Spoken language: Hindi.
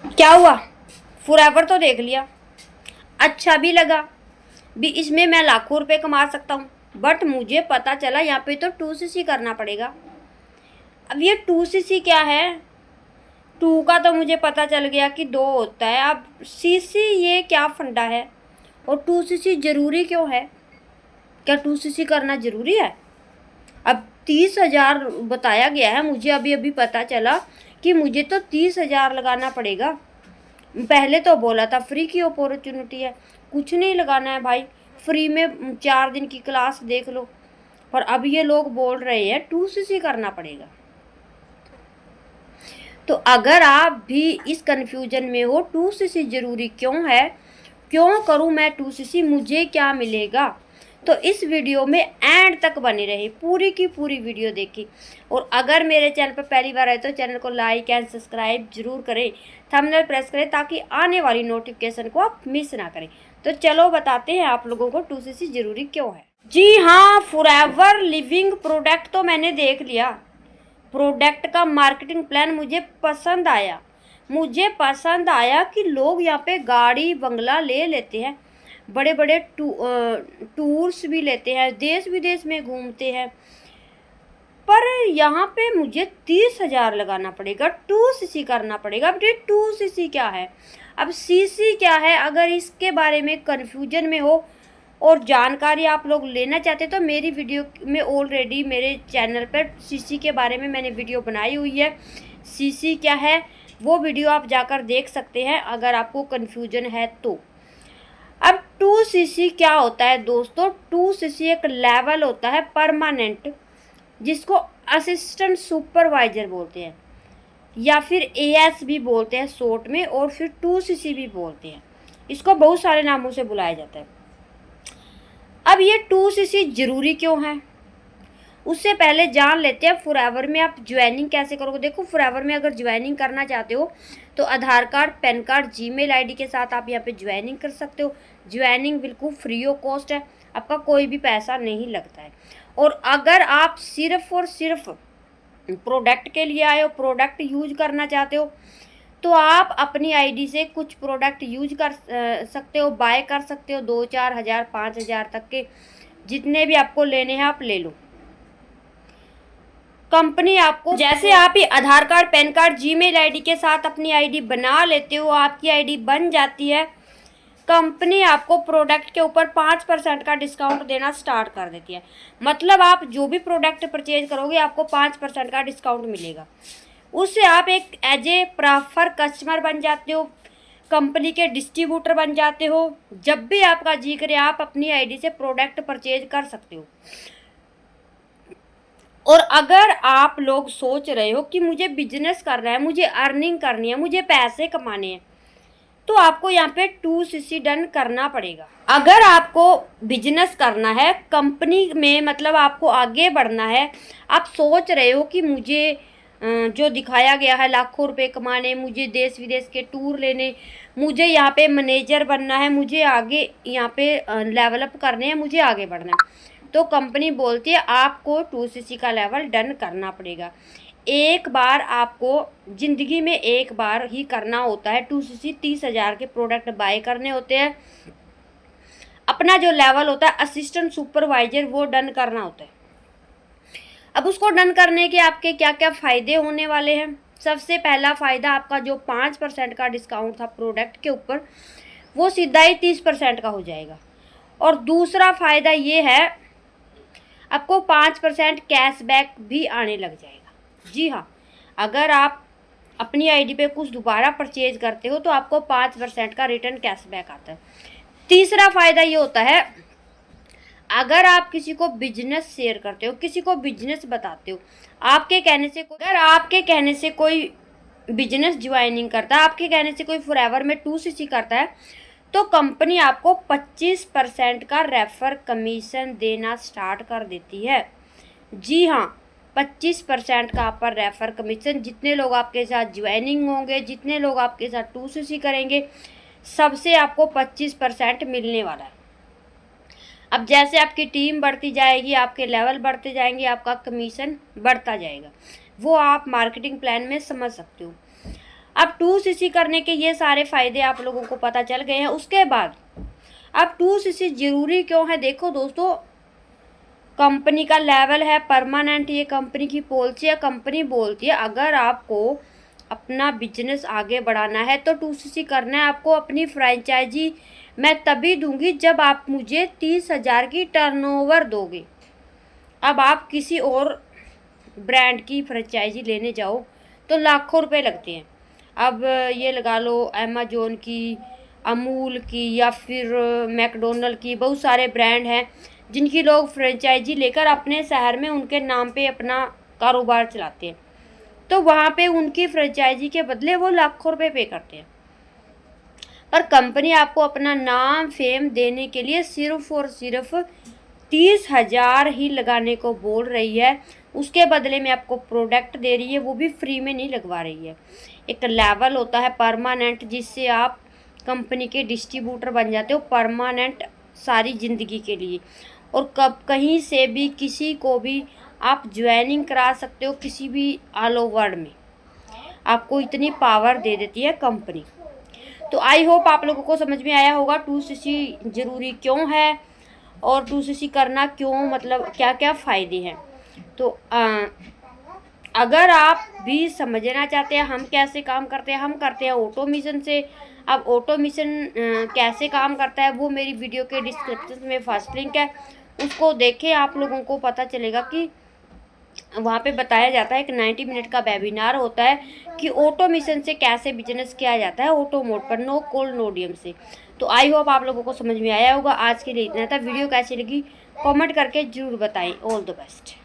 क्या हुआ, फॉरएवर तो देख लिया, अच्छा भी लगा भी, इसमें मैं लाखों रुपए कमा सकता हूँ, बट मुझे पता चला यहाँ पे तो 2cc करना पड़ेगा। अब ये 2cc क्या है, 2 का तो मुझे पता चल गया कि 2 होता है, अब सीसी ये क्या फंडा है, और 2cc ज़रूरी क्यों है, क्या 2cc करना ज़रूरी है? अब 30,000 बताया गया है, मुझे अभी अभी पता चला कि मुझे तो 30,000 लगाना पड़ेगा। पहले तो बोला था फ्री की अपॉर्चुनिटी है, कुछ नहीं लगाना है भाई, फ्री में 4 दिन की क्लास देख लो, पर अब ये लोग बोल रहे हैं 2cc करना पड़ेगा। तो अगर आप भी इस कन्फ्यूजन में हो 2cc ज़रूरी क्यों है, क्यों करूं मैं 2cc, मुझे क्या मिलेगा, तो इस वीडियो में एंड तक बने रहे, पूरी की पूरी वीडियो देखी। और अगर मेरे चैनल पर पहली बार आए तो चैनल को लाइक एंड सब्सक्राइब जरूर करें, थंबनेल प्रेस करें ताकि आने वाली नोटिफिकेशन को आप मिस ना करें। तो चलो बताते हैं आप लोगों को 2cc ज़रूरी क्यों है। जी हाँ, फॉरएवर लिविंग प्रोडक्ट तो मैंने देख लिया, प्रोडक्ट का मार्केटिंग प्लान मुझे पसंद आया। मुझे पसंद आया कि लोग यहाँ पे गाड़ी बंगला ले लेते हैं, बड़े बड़े टूर्स भी लेते हैं, देश विदेश में घूमते हैं, पर यहाँ पे मुझे 30,000 लगाना पड़ेगा, 2cc करना पड़ेगा। अब ये 2cc क्या है, अब cc क्या है, अगर इसके बारे में कन्फ्यूजन में हो और जानकारी आप लोग लेना चाहते तो मेरी वीडियो में ऑलरेडी मेरे चैनल पर सीसी के बारे में मैंने वीडियो बनाई हुई है, सीसी क्या है वो वीडियो आप जाकर देख सकते हैं अगर आपको कन्फ्यूजन है तो। अब 2cc क्या होता है दोस्तों, 2cc एक लेवल होता है परमानेंट, जिसको असिस्टेंट सुपरवाइजर बोलते हैं या फिर एएस भी बोलते हैं शॉर्ट में, और फिर 2cc भी बोलते हैं, इसको बहुत सारे नामों से बुलाया जाता है। अब ये 2cc ज़रूरी क्यों है, उससे पहले जान लेते हैं फॉरएवर में आप ज्वाइनिंग कैसे करोगे। देखो फॉरएवर में अगर ज्वाइनिंग करना चाहते हो तो Aadhaar card, PAN card, Gmail ID के साथ आप यहाँ पे ज्वाइनिंग कर सकते हो। ज्वाइनिंग बिल्कुल फ्री ऑफ कॉस्ट है, आपका कोई भी पैसा नहीं लगता है। और अगर आप सिर्फ और सिर्फ प्रोडक्ट के लिए आए हो, प्रोडक्ट यूज करना चाहते हो, तो आप अपनी आईडी से कुछ प्रोडक्ट यूज कर सकते हो, बाय कर सकते हो, 2-4 हज़ार 5,000 तक के जितने भी आपको लेने हैं आप ले लो। कंपनी आपको, जैसे आप ही Aadhaar card, PAN card, Gmail ID के साथ अपनी आईडी बना लेते हो, आपकी आईडी बन जाती है, कंपनी आपको प्रोडक्ट के ऊपर 5% का डिस्काउंट देना स्टार्ट कर देती है। मतलब आप जो भी प्रोडक्ट परचेज करोगे आपको 5% का डिस्काउंट मिलेगा, उससे आप एक एज ए प्रेफर कस्टमर बन जाते हो, कंपनी के डिस्ट्रीब्यूटर बन जाते हो। जब भी आपका जी करे आप अपनी आईडी से प्रोडक्ट परचेज कर सकते हो। और अगर आप लोग सोच रहे हो कि मुझे बिजनेस करना है, मुझे अर्निंग करनी है, मुझे पैसे कमाने हैं, तो आपको यहाँ पे 2cc डन करना पड़ेगा। अगर आपको बिजनेस करना है कंपनी में, मतलब आपको आगे बढ़ना है, आप सोच रहे हो कि मुझे जो दिखाया गया है लाखों रुपए कमाने, मुझे देश विदेश के टूर लेने, मुझे यहाँ पे मैनेजर बनना है, मुझे आगे यहाँ पे लेवल अप करने हैं, मुझे आगे बढ़ना है, तो कंपनी बोलती है आपको 2cc का लेवल डन करना पड़ेगा। एक बार आपको ज़िंदगी में एक बार ही करना होता है 2cc, 30,000 के प्रोडक्ट बाय करने होते हैं। अपना जो लेवल होता है असिस्टेंट सुपरवाइजर वो डन करना होता है। अब उसको डन करने के आपके क्या क्या फ़ायदे होने वाले हैं। सबसे पहला फ़ायदा, आपका जो 5% का डिस्काउंट था प्रोडक्ट के ऊपर वो सीधा ही 30% का हो जाएगा। और दूसरा फ़ायदा ये है, आपको 5% कैशबैक भी आने लग जाएगा। जी हाँ, अगर आप अपनी आईडी पे कुछ दोबारा परचेज करते हो तो आपको 5% का रिटर्न कैशबैक आता है। तीसरा फ़ायदा ये होता है, अगर आप किसी को बिजनेस शेयर करते हो, किसी को बिजनेस बताते हो, आपके कहने से अगर आपके कहने से कोई बिजनेस ज्वाइनिंग करता है, आपके कहने से कोई फॉरएवर में 2cc करता है, तो कंपनी आपको 25% का रेफर कमीशन देना स्टार्ट कर देती है। जी हाँ, 25% का आप पर रेफर कमीशन, जितने लोग आपके साथ ज्वाइनिंग होंगे, जितने लोग आपके साथ 2cc करेंगे, सबसे आपको 25% मिलने वाला है। अब जैसे आपकी टीम बढ़ती जाएगी, आपके लेवल बढ़ते जाएंगे, आपका कमीशन बढ़ता जाएगा, वो आप मार्केटिंग प्लान में समझ सकते हो। अब 2cc करने के ये सारे फ़ायदे आप लोगों को पता चल गए हैं। उसके बाद अब 2cc ज़रूरी क्यों है? देखो दोस्तों, कंपनी का लेवल है परमानेंट, ये कंपनी की पॉलिसी है। कंपनी बोलती है अगर आपको अपना बिजनेस आगे बढ़ाना है तो 2cc करना है। आपको अपनी फ्रेंचाइजी मैं तभी दूंगी जब आप मुझे 30,000 की टर्नओवर दोगे। अब आप किसी और ब्रांड की फ्रेंचाइजी लेने जाओ तो लाखों रुपए लगते हैं। अब ये लगा लो अमेजोन की, अमूल की या फिर मैकडोनल्ड की, बहुत सारे ब्रांड हैं जिनकी लोग फ्रेंचाइजी लेकर अपने शहर में उनके नाम पे अपना कारोबार चलाते हैं। तो वहाँ पे उनकी फ्रेंचाइजी के बदले वो लाखों रुपए पे करते हैं। पर कंपनी आपको अपना नाम फेम देने के लिए सिर्फ और सिर्फ 30,000 ही लगाने को बोल रही है। उसके बदले में आपको प्रोडक्ट दे रही है, वो भी फ्री में नहीं लगवा रही है। एक लेवल होता है परमानेंट, जिससे आप कंपनी के डिस्ट्रीब्यूटर बन जाते हो परमानेंट सारी ज़िंदगी के लिए। और कब कहीं से भी किसी को भी आप ज्वाइनिंग करा सकते हो, किसी भी ऑल ओवर में आपको इतनी पावर दे देती है कंपनी। तो आई होप आप लोगों को समझ में आया होगा 2cc ज़रूरी क्यों है और 2cc करना क्यों, मतलब क्या क्या फ़ायदे हैं। तो अगर आप भी समझना चाहते हैं हम कैसे काम करते हैं, हम करते हैं ऑटोमेशन से। अब ऑटोमेशन कैसे काम करता है वो मेरी वीडियो के डिस्क्रिप्शन में फर्स्ट लिंक है, उसको देखें, आप लोगों को पता चलेगा कि वहाँ पे बताया जाता है। एक 90 मिनट का वेबिनार होता है कि ऑटोमेशन से कैसे बिजनेस किया जाता है ऑटो मोड पर, नो कॉल नो डीएम से। तो आई होप आप लोगों को समझ में आया होगा। आज के लिए इतना था। वीडियो कैसी लगी कमेंट करके ज़रूर बताएं। All the best.